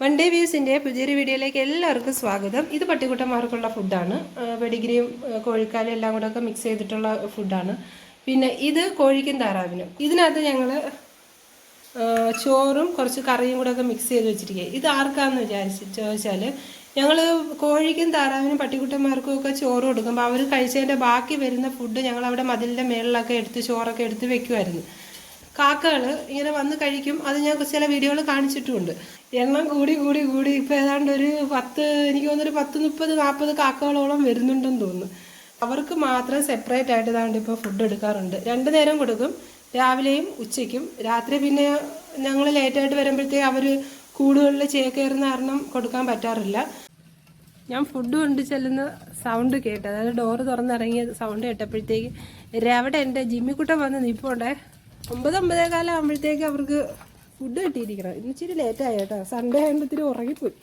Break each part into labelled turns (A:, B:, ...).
A: One day വ്യൂസിൻ്റെ പുതിയൊരു വീഡിയോയിലേക്ക് എല്ലാവർക്കും സ്വാഗതം. ഇത് പട്ടിക്കുട്ടന്മാർക്കുള്ള ഫുഡാണ്. പെഡിഗ്രിയും കോഴിക്കാലും എല്ലാം കൂടെ ഒക്കെ മിക്സ് ചെയ്തിട്ടുള്ള ഫുഡാണ്. പിന്നെ ഇത് കോഴിക്കും താറാവിനും. ഇതിനകത്ത് ഞങ്ങൾ ചോറും കുറച്ച് കറിയും കൂടെ ഒക്കെ മിക്സ് ചെയ്ത് വെച്ചിരിക്കുക. ഇത് ആർക്കാന്ന് ചോദിച്ചാൽ ഞങ്ങൾ കോഴിക്കും താറാവിനും പട്ടിക്കുട്ടന്മാർക്കും ഒക്കെ ചോറ് കൊടുക്കുമ്പോൾ അവർ കഴിച്ചതിൻ്റെ ബാക്കി വരുന്ന ഫുഡ് ഞങ്ങൾ അവിടെ മതിലിൻ്റെ മേളിലൊക്കെ എടുത്ത് ചോറൊക്കെ എടുത്ത് വെക്കുമായിരുന്നു. കാക്കകൾ ഇങ്ങനെ വന്ന് കഴിക്കും. അത് ഞാൻ ചില വീഡിയോകൾ കാണിച്ചിട്ടുമുണ്ട്. എണ്ണം കൂടി കൂടി കൂടി ഇപ്പോൾ ഏതാണ്ട് ഒരു എനിക്ക് തോന്നുന്നൊരു 10-30-40 കാക്കകളോളം വരുന്നുണ്ടെന്ന് തോന്നുന്നു. അവർക്ക് മാത്രം സെപ്പറേറ്റ് ആയിട്ട് ഇതാണ്ട് ഇപ്പോൾ ഫുഡ് എടുക്കാറുണ്ട്. 2 നേരം കൊടുക്കും, രാവിലെയും ഉച്ചയ്ക്കും. രാത്രി പിന്നെ ഞങ്ങൾ ലേറ്റായിട്ട് വരുമ്പോഴത്തേക്ക് അവർ കൂടുകളിൽ ചേക്കേറുന്ന കാരണം കൊടുക്കാൻ പറ്റാറില്ല. ഞാൻ ഫുഡ് കൊണ്ട് ചെല്ലുന്ന സൗണ്ട് കേട്ട്, അതായത് ഡോറ് തുറന്നിറങ്ങിയ സൗണ്ട് കേട്ടപ്പോഴത്തേക്ക് അവിടെ എൻ്റെ ജിമ്മിക്കുട്ടൻ വന്ന് നിൽപ്പുണ്ടേ. 9-9:15 ആകുമ്പോഴത്തേക്ക് അവർക്ക് ഫുഡ് കിട്ടിയിരിക്കണം. ഇന്ന് ഇച്ചിരി ലേറ്റായി കേട്ടോ, സൺഡേ ആയപ്പോൾ ഇത്തിരി ഉറങ്ങിപ്പോയി.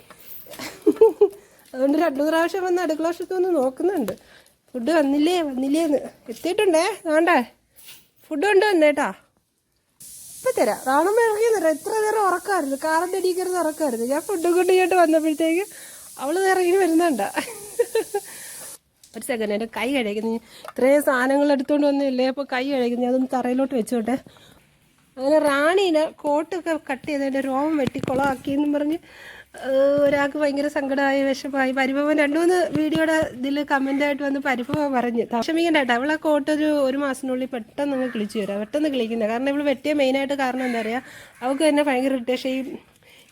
A: അതുകൊണ്ട് 2 പ്രാവശ്യം വന്ന് അടുക്കള വശത്തൊന്ന് നോക്കുന്നുണ്ട്, ഫുഡ് വന്നില്ലേന്ന്. എത്തിയിട്ടുണ്ടേ, വേണ്ടേ ഫുഡ് കൊണ്ട് വന്നേട്ടാ. ഇപ്പം തരാം. റാണമ്മ ഇറങ്ങി തരാം. എത്ര നേരം ഉറക്കാമായിരുന്നു, കാറിൻ്റെ അടിക്കരുത് ഉറക്കാമായിരുന്നു. ഞാൻ ഫുഡ് കൊണ്ട് ഇങ്ങോട്ട് വന്നപ്പോഴത്തേക്ക് അവൾ ഇറങ്ങി വരുന്നുണ്ട. ഒരു സെക്കൻഡ്, എൻ്റെ കൈ കഴിക്കുന്നു. ഇത്രയും സാധനങ്ങൾ എടുത്തുകൊണ്ട് വന്നില്ലേ, അപ്പോൾ കൈ കഴിക്കുന്നു. അതൊന്ന് തറയിലോട്ട് വെച്ചോട്ടെ. അങ്ങനെ റാണീനെ കോട്ടൊക്കെ കട്ട് ചെയ്തതിൻ്റെ രോമം വെട്ടിക്കുളമാക്കിയെന്നും പറഞ്ഞ് ഒരാൾക്ക് ഭയങ്കര സങ്കടമായി, വിഷമമായി, പരിഭവം. 2-3 വീഡിയോയുടെ ഇതിൽ കമൻ്റായിട്ട് വന്ന് പരിഭവം പറഞ്ഞ്. വിഷമിക്കണ്ട കേട്ടോ, അവളെ കോട്ട് ഒരു മാസത്തിനുള്ളിൽ പെട്ടെന്ന് അങ്ങ് കിളിച്ച് വരാം. പെട്ടെന്ന് കിളിക്കുന്നത് കാരണം ഇവൾ വെട്ടിയ മെയിനായിട്ട് കാരണം എന്താ പറയുക, അവൾക്ക് തന്നെ ഭയങ്കര ഇറിറ്റേഷൻ.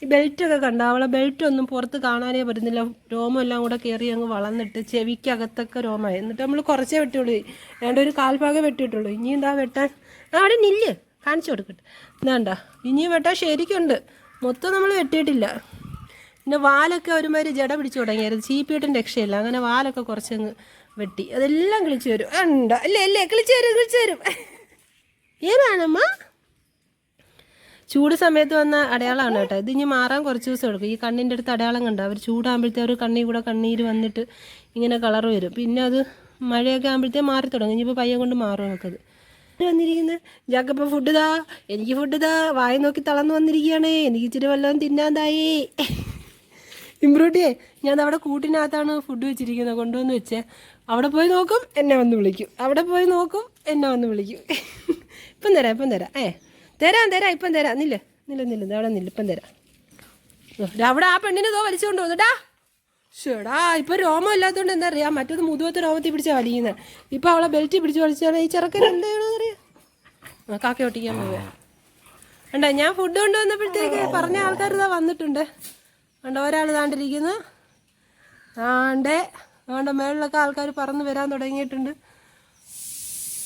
A: ഈ ബെൽറ്റൊക്കെ കണ്ട, അവളെ ബെൽറ്റൊന്നും പുറത്ത് കാണാനേ പറ്റുന്നില്ല. രോമം എല്ലാം കൂടെ കയറി അങ്ങ് വളർന്നിട്ട് ചെവിക്കകത്തൊക്കെ രോമമായി. എന്നിട്ട് നമ്മൾ കുറച്ചേ വെട്ടുള്ളൂ, ഏതാണ്ട് ഒരു 1/4 ഭാഗം വെട്ടിയിട്ടുള്ളൂ. ഇനി എന്താ വെട്ടാൻ? അവിടെ നില്ല്, കാണിച്ചു കൊടുക്കട്ടെ. എന്താണ്ട ഇനിയും വെട്ടാൻ ശരിക്കുണ്ട്, മൊത്തം നമ്മൾ വെട്ടിയിട്ടില്ല. പിന്നെ വാലൊക്കെ ഒരുമാതിരി ജട പിടിച്ചു തുടങ്ങിയായിരുന്നു, ചീപ്പിയിട്ടും രക്ഷയില്ല. അങ്ങനെ വാലൊക്കെ കുറച്ചങ്ങ് വെട്ടി, അതെല്ലാം കിളിച്ചു വരും. ഉണ്ടോ? അല്ലേ കിളിച്ചു വരും. ഏതാണമ്മ? ചൂട് സമയത്ത് വന്ന അടയാളമാണ് കേട്ടോ. ഇത് ഇനി മാറാൻ കുറച്ച് ദിവസം എടുക്കും. ഈ കണ്ണിൻ്റെ അടുത്ത് അടയാളം കണ്ടോ, അവർ ചൂടാകുമ്പോഴത്തേക്ക് ഒരു കണ്ണിൽ കൂടെ കണ്ണീര് വന്നിട്ട് ഇങ്ങനെ കളർ വരും. പിന്നെ അത് മഴയൊക്കെ ആകുമ്പോഴത്തേക്ക് മാറി തുടങ്ങും. ഇനിയിപ്പോൾ പയ്യെ കൊണ്ട് മാറും നമുക്കത്. വന്നിരിക്കുന്നത് ജാക്കപ്പം ഫുഡ് താ, എനിക്ക് ഫുഡ് താ, വായി നോക്കി തളർന്ന് വന്നിരിക്കുകയാണ്. എനിക്ക് ഇച്ചിരി വല്ലതും തിന്നാതായി. ഇമ്പ്രൂട്ടിയെ ഞാൻ അവിടെ കൂട്ടിനകത്താണ് ഫുഡ് വെച്ചിരിക്കുന്നത്, കൊണ്ടുവന്ന് വെച്ചേ. അവിടെ പോയി നോക്കും, എന്നെ വന്ന് വിളിക്കും. അവിടെ പോയി നോക്കും, എന്നെ വന്ന് വിളിക്കും. ഇപ്പം തരാം തരാം ഇപ്പം തരാം. നില്ല അവിടെ നില്ല, ഇപ്പം തരാം. അവിടെ ആ പെണ്ണിനെ വലിച്ചുകൊണ്ട് വന്നുട്ടാ. ഷേടാ, ഇപ്പം രോമം ഇല്ലാത്തതുകൊണ്ട് എന്താ അറിയാം, മറ്റത് മുതുവത്തെ രോമത്തിൽ പിടിച്ചാൽ വലിയുന്നത്. ഇപ്പം അവളെ ബെൽറ്റ് പിടിച്ച് വലിച്ചാൽ ഈ ചെറുക്കൻ എന്താ ചെയ്യണമെന്നറിയാം. കാക്ക ഒട്ടിക്കാൻ പോവേ വേണ്ട. ഞാൻ ഫുഡ് കൊണ്ടുവന്നപ്പോഴത്തേക്ക് പറഞ്ഞ ആൾക്കാർ ഇതാ വന്നിട്ടുണ്ട്. വേണ്ട, ഒരാൾ താണ്ടിരിക്കുന്നു. വേണ്ട മേളിലൊക്കെ ആൾക്കാർ പറന്ന് വരാൻ തുടങ്ങിയിട്ടുണ്ട്.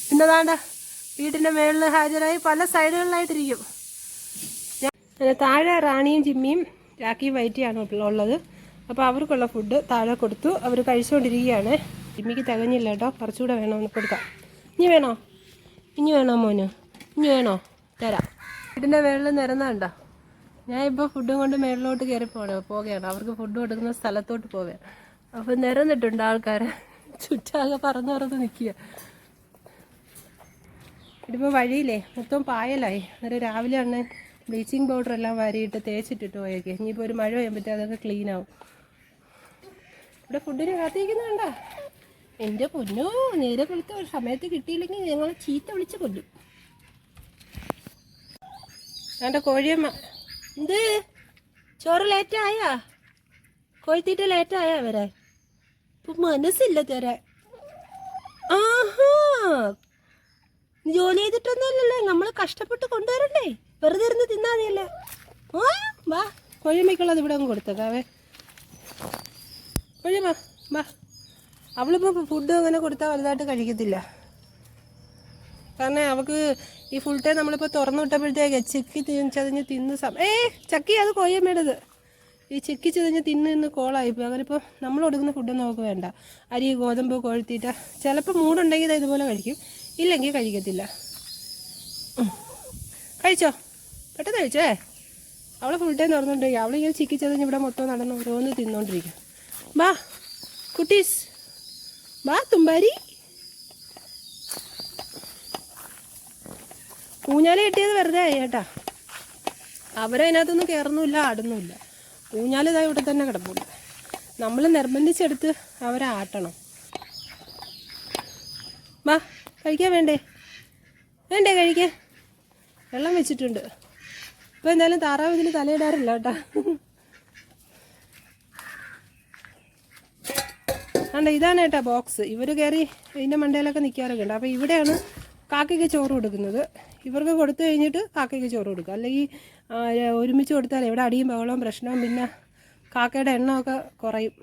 A: പിന്നെ വേണ്ട വീട്ടിൻ്റെ മേളിൽ ഹാജരായി പല സൈഡുകളിലായിട്ടിരിക്കും. താഴെ റാണിയും ജിമ്മിയും രാക്കിയും വൈറ്റിയാണ് ഉള്ളത്. അപ്പോൾ അവർക്കുള്ള ഫുഡ് താഴെ കൊടുത്തു, അവർ കഴിച്ചുകൊണ്ടിരിക്കുകയാണ്. ജിമ്മിക്ക് തികഞ്ഞില്ല കേട്ടോ, കുറച്ചുകൂടെ വേണമെന്ന് കൊടുക്കാം. ഇനി വേണോ മോന്? ഇനി വേണോ? തരാം. വീടിൻ്റെ മേളിൽ നിരന്നുണ്ടോ? ഞാൻ ഇപ്പോൾ ഫുഡും കൊണ്ട് മേളിലോട്ട് കയറി പോകുകയാണ്. അവർക്ക് ഫുഡ് കൊടുക്കുന്ന സ്ഥലത്തോട്ട് പോവുകയാണ്. അപ്പോൾ നിരന്നിട്ടുണ്ട് ആൾക്കാർ, ചുറ്റാകെ പറന്ന് നിൽക്കുക. ഇതിപ്പോൾ വഴിയില്ലേ മൊത്തം പായലായി. അന്നേരം രാവിലെ ആണ് ബ്ലീച്ചിങ് പൗഡർ എല്ലാം വാരിയിട്ട് തേച്ചിട്ടിട്ട് പോയേക്കെ. ഇനിയിപ്പോൾ ഒരു മഴ പെയ്യുമ്പോഴത്തേ അതൊക്കെ ക്ലീൻ ആവും. ഇവിടെ ഫുഡിന് കാത്തിരിക്കുന്നുണ്ട. എൻ്റെ പൊന്നോ, നേരെ വിളിച്ച ഒരു സമയത്ത് കിട്ടിയില്ലെങ്കിൽ ഞങ്ങൾ ചീത്ത വിളിച്ച് കൊല്ലും. എൻ്റെ കോഴിയമ്മ എന്ത് ചോറ് ലേറ്റായാ? കോഴിത്തീറ്റ ലേറ്റായാ വരാൻ? ഇപ്പം മനസ്സില്ല തരാൻ. ആഹാ, ജോലി ചെയ്തിട്ടൊന്നുമല്ലല്ലോ, നമ്മൾ കഷ്ടപ്പെട്ട് കൊണ്ടുവരണ്ടേ, വെറുതെ ഇരുന്ന് തിന്നാതെയല്ലേ. വാ കോഴിയമ്മയ്ക്കുള്ളത് ഇവിടെ അങ്ങ് കൊടുത്തേക്കാവേ. കോഴിയമ്മ വാ. അവളിപ്പോൾ ഫുഡ് അങ്ങനെ കൊടുത്താൽ വലുതായിട്ട് കഴിക്കത്തില്ല. കാരണം അവൾക്ക് ഈ ഫുൾ ടൈം നമ്മളിപ്പോൾ തുറന്നു വിട്ടപ്പോഴത്തേക്ക് ചിക്കി ചതഞ്ഞ് തിന്ന് ചക്കി അത് കോഴിയമ്മയുടേത്. ഈ ചിക്കി ചതഞ്ഞ് തിന്ന് കോളായിപ്പോയി. അങ്ങനെ ഇപ്പോൾ നമ്മൾ കൊടുക്കുന്ന ഫുഡൊന്നും നമുക്ക് വേണ്ട. അരി, ഗോതമ്പ്, കോഴിത്തീറ്റ. ചിലപ്പോൾ മൂടുണ്ടെങ്കിൽ ഇതുപോലെ കഴിക്കും, ഇല്ലെങ്കിൽ കഴിക്കത്തില്ല. കഴിച്ചോ, പെട്ടെന്ന് കഴിച്ചോ. അവളെ ഫുൾ ടൈം തുറന്നുകൊണ്ടിരിക്കുക. അവളിങ്ങനെ ചിക്കി ചതഞ്ഞ് ഇവിടെ മൊത്തം നടന്ന് ഓരോന്ന് തിന്നുകൊണ്ടിരിക്കുക. ബാ കുട്ടീസ്, ബാ തുമ്പാരി. ഊഞ്ഞാല കെട്ടിയത് വെറുതെ ആയി കേട്ടാ. അവരതിനകത്തൊന്നും കയറുന്നുമില്ല, ആടുന്നുമില്ല. ഊഞ്ഞാലിതാ ഇവിടെ തന്നെ കിടപ്പുണ്ട്. നമ്മൾ നിർബന്ധിച്ചെടുത്ത് അവരെ ആട്ടണം. വാ കഴിക്കാൻ വേണ്ടേ? വേണ്ടേ കഴിക്കാൻ? വെള്ളം വെച്ചിട്ടുണ്ട്. ഇപ്പോൾ എന്തായാലും താറാവ് ഇതിൽ തലയിടാറില്ല കേട്ടോ. ആണ്ട ഇതാണ് കേട്ടോ ബോക്സ്. ഇവർ കയറി ഇതിൻ്റെ മണ്ടയിലൊക്കെ നിൽക്കാറൊക്കെ ഉണ്ട്. അപ്പോൾ ഇവിടെയാണ് കാക്കയ്ക്ക് ചോറ് കൊടുക്കുന്നത്. ഇവർക്ക് കൊടുത്തു കഴിഞ്ഞിട്ട് കാക്കയ്ക്ക് ചോറ് കൊടുക്കുക. അല്ലെങ്കിൽ ഒരുമിച്ച് കൊടുത്താൽ ഇവിടെ അടിയും ബഹളവും പ്രശ്നവും, പിന്നെ കാക്കയുടെ എണ്ണമൊക്കെ കുറയും.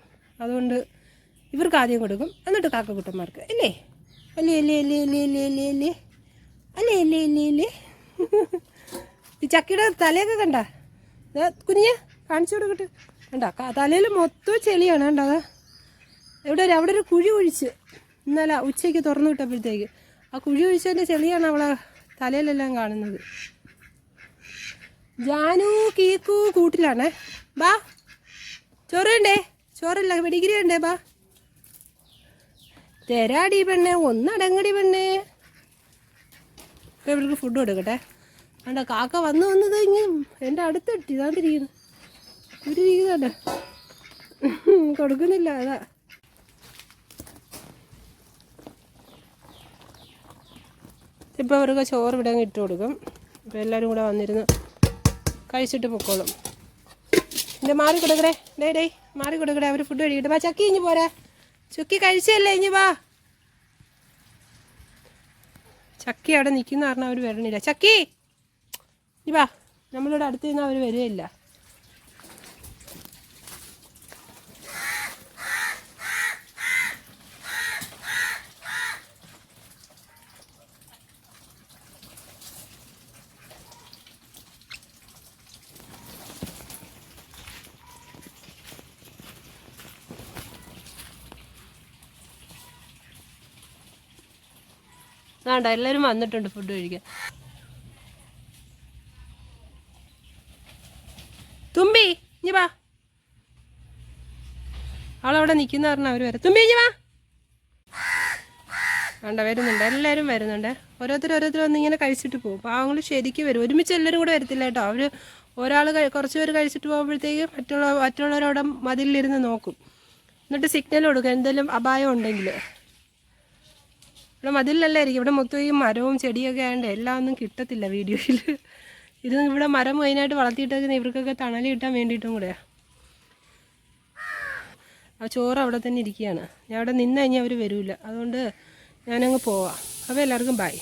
A: അതുകൊണ്ട് ഇവർക്ക് ആദ്യം കൊടുക്കും, എന്നിട്ട് കാക്കക്കുട്ടന്മാർക്ക്. അല്ലേ അല്ലേ അല്ലേ അല്ലേ അല്ലേ അല്ലേ അല്ലേ അല്ലേ അല്ലേ അല്ലേ അല്ലേ അല്ലേ. ഈ ചക്കിയുടെ തലയൊക്കെ കണ്ട കുഞ്ഞ് കാണിച്ചു കൊടുക്കട്ടെ. കണ്ട തലയിൽ മൊത്തം ചെളിയാണ്. കണ്ട അതാ അവിടെ ഒരു കുഴി ഒഴിച്ച് ഇന്നലെ ഉച്ചയ്ക്ക് തുറന്നു വിട്ടപ്പോഴത്തേക്ക് ആ കുഴി ഒഴിച്ചതിൻ്റെ ചെളിയാണ് അവളെ തലയിലെല്ലാം കാണുന്നത്. ജാനു കീക്കു കൂട്ടിലാണേ. ബാ ചോറ് വേണ്ടേ? ചോറല്ല വെടിഗിരി വേണ്ടേ? ബാ തരാടി പെണ്ണേ, ഒന്നടങ്ങടി പെണ്ണേ. ഇപ്പം ഇവർക്ക് ഫുഡ് കൊടുക്കട്ടെ. വേണ്ട കാക്ക വന്ന് കഴിഞ്ഞ് എൻ്റെ അടുത്തെട്ടി ഇതാണ്ടിരിക്കുന്നു. ഇരിക്കുന്നുണ്ട്, കൊടുക്കുന്നില്ല. അതാ ഇപ്പോൾ അവർക്ക് ചോറ് ഇവിടെ അങ്ങ് ഇട്ട് കൊടുക്കും. ഇപ്പോൾ എല്ലാവരും കൂടെ വന്നിരുന്ന് കഴിച്ചിട്ട് പൊക്കോളും. എൻ്റെ മാറി കൊടുക്കടേ, ഡേ മാറി കൊടുക്കടേ. അവർ ഫുഡ് കഴിക്കട്ടെ. വാ ചക്കി ഇഞ്ഞ് പോരാ. ചുക്കി കഴിച്ചല്ലേ, ഇഞ്ഞ് വാ. ചക്കി അവിടെ നിൽക്കുന്ന കാരണം അവർ വരണില്ല. ചക്കി ഇനി വാ. നമ്മളിവിടെ അടുത്ത് നിന്നാൽ അവർ വരികയില്ല. ആണ്ട എല്ലാവരും വന്നിട്ടുണ്ട് ഫുഡ് കഴിക്കാൻ. തുമ്പി ഇനി വാ. അവളവിടെ നിൽക്കുന്ന പറഞ്ഞാൽ അവർ വരാം. തുമ്പി ഇനി വാ. വേണ്ട വരുന്നുണ്ട്, എല്ലാവരും വരുന്നുണ്ട്. ഓരോരുത്തർ വന്നിങ്ങനെ കഴിച്ചിട്ട് പോകും. പാവങ്ങൾ ശരിക്കും വരും. ഒരുമിച്ച് എല്ലാവരും കൂടെ വരത്തില്ല കേട്ടോ. അവർ ഒരാൾ കുറച്ച് പേര് കഴിച്ചിട്ട് പോകുമ്പോഴത്തേക്ക് മറ്റുള്ളവരവിടെ മതിലിരുന്ന് നോക്കും. എന്നിട്ട് സിഗ്നൽ കൊടുക്കുക എന്തെങ്കിലും അപായം ഉണ്ടെങ്കിൽ. ഇവിടെ മതിലല്ലേ ആയിരിക്കും. ഇവിടെ മൊത്തം ഈ മരവും ചെടിയൊക്കെ ആയതുകൊണ്ട് എല്ലാം ഒന്നും കിട്ടത്തില്ല വീഡിയോയിൽ. ഇത് ഇവിടെ മരം മെയിനായിട്ട് വളർത്തിയിട്ടേക്കുന്ന ഇവർക്കൊക്കെ തണൽ കിട്ടാൻ വേണ്ടിയിട്ടും കൂടെയാണ്. ആ ചോറ് അവിടെ തന്നെ ഇരിക്കുകയാണ്. ഞാൻ അവിടെ നിന്ന് കഴിഞ്ഞാൽ അവർ വരില്ല. അതുകൊണ്ട് ഞാനങ്ങ് പോവാം. അപ്പോൾ എല്ലാവർക്കും ബൈ.